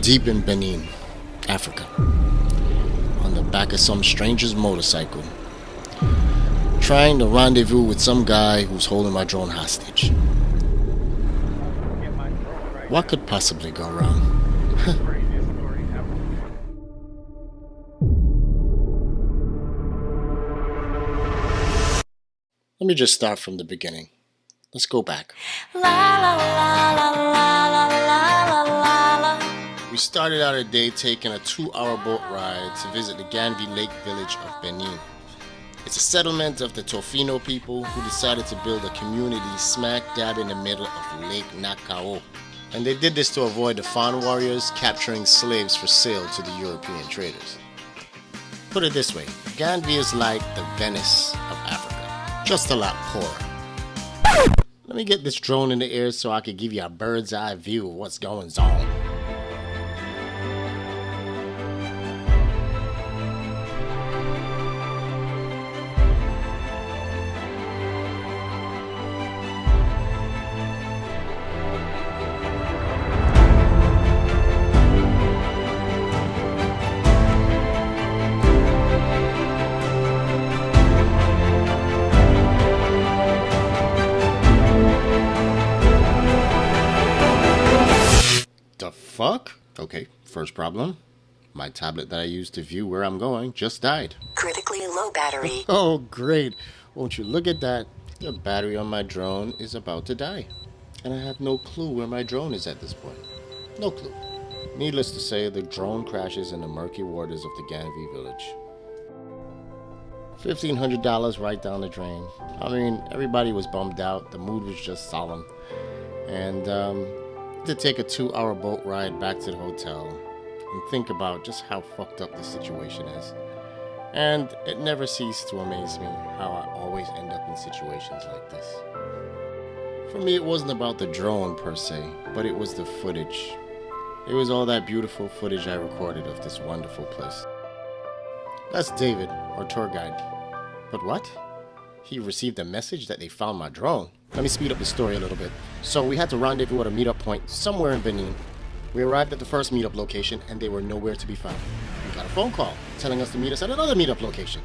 deep in Benin, Africa, on the back of some stranger's motorcycle, trying to rendezvous with some guy who's holding my drone hostage. What could possibly go wrong? Let me just start from the beginning. Let's go back. We started out a day taking a 2-hour boat ride to visit the Ganvi Lake village of Benin. It's a settlement of the Tofino people who decided to build a community smack dab in the middle of Lake Nakao. And they did this to avoid the Fan warriors capturing slaves for sale to the European traders. Put it this way, Ganvi is like the Venice of Africa, just a lot poorer. Let me get this drone in the air so I can give you a bird's eye view of what's going on. Fuck? Okay, first problem. My tablet that I use to view where I'm going just died. Critically low battery. Oh, great. Won't you look at that? The battery on my drone is about to die. And I have no clue where my drone is at this point. No clue. Needless to say, the drone crashes in the murky waters of the Ganvi village. $1,500 right down the drain. I mean, everybody was bummed out. The mood was just solemn. And, to take a 2-hour boat ride back to the hotel and think about just how fucked up the situation is. And it never ceased to amaze me how I always end up in situations like this. For me, it wasn't about the drone per se, but it was the footage. It was all that beautiful footage I recorded of this wonderful place. That's David, our tour guide. But what? He received a message that they found my drone. Let me speed up the story a little bit. So we had to rendezvous at a meetup point somewhere in Benin. We arrived at the first meetup location and they were nowhere to be found. We got a phone call telling us to meet us at another meetup location.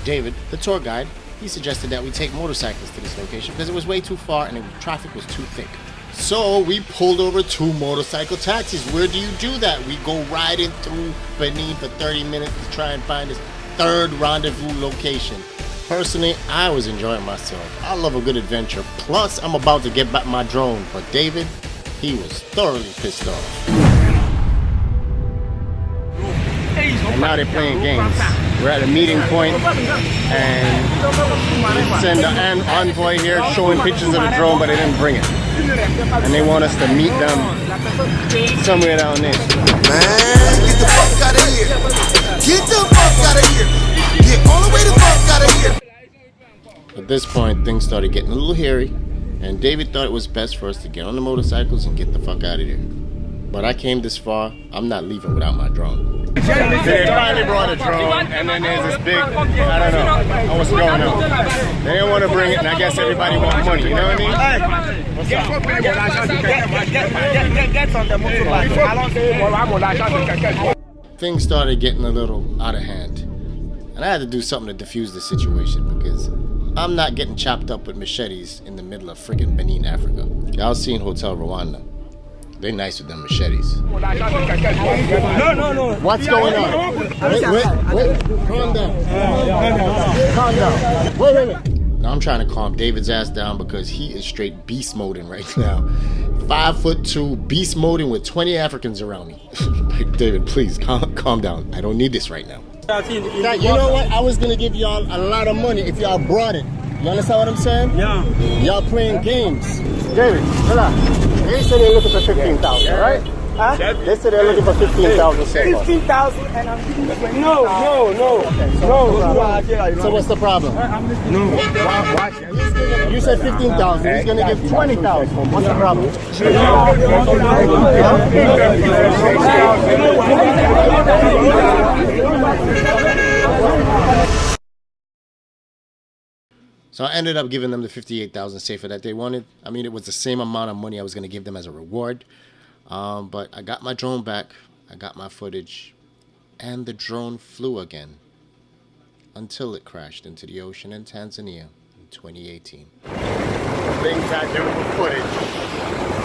David, the tour guide, he suggested that we take motorcycles to this location because it was way too far and the traffic was too thick. So we pulled over 2 motorcycle taxis. Where do you do that? We go riding through Benin for 30 minutes to try and find this third rendezvous location. Personally, I was enjoying myself. I love a good adventure. Plus, I'm about to get back my drone. But David, he was thoroughly pissed off. And now they're playing games. We're at a meeting point, and they send an envoy here showing pictures of the drone, but they didn't bring it. And they want us to meet them somewhere down there. Man, get the fuck out of here! Get the fuck out of here! Get all the way the fuck out of here! At this point, things started getting a little hairy, and David thought it was best for us to get on the motorcycles and get the fuck out of here. But I came this far, I'm not leaving without my drone. They finally brought a drone, and then there's this big, I don't know what's going on. They didn't want to bring it, and I guess everybody wants money, you know what I mean? What's up? Things started getting a little out of hand, and I had to do something to defuse the situation because I'm not getting chopped up with machetes in the middle of friggin' Benin, Africa. Y'all seen Hotel Rwanda. They nice with them machetes. No. What's going on? Wait. Calm down. Calm down. Wait. Now I'm trying to calm David's ass down because he is straight beast moding right now. 5'2", beast moding with 20 Africans around me. David, please calm down. I don't need this right now. You know what? I was gonna give y'all a lot of money if y'all brought it. You understand what I'm saying? Yeah. Y'all playing games. David, relax. They said they're looking for 15,000, right? Huh? They said they're looking for 15,000. 15,000 and I'm giving you 20,000. No. So what's the problem? No. You said 15,000. He's gonna give 20,000. What's the problem? So I ended up giving them the 58,000 safer that they wanted. I mean, it was the same amount of money I was going to give them as a reward. But I got my drone back. I got my footage, and the drone flew again until it crashed into the ocean in Tanzania in 2018. Things I do for footage.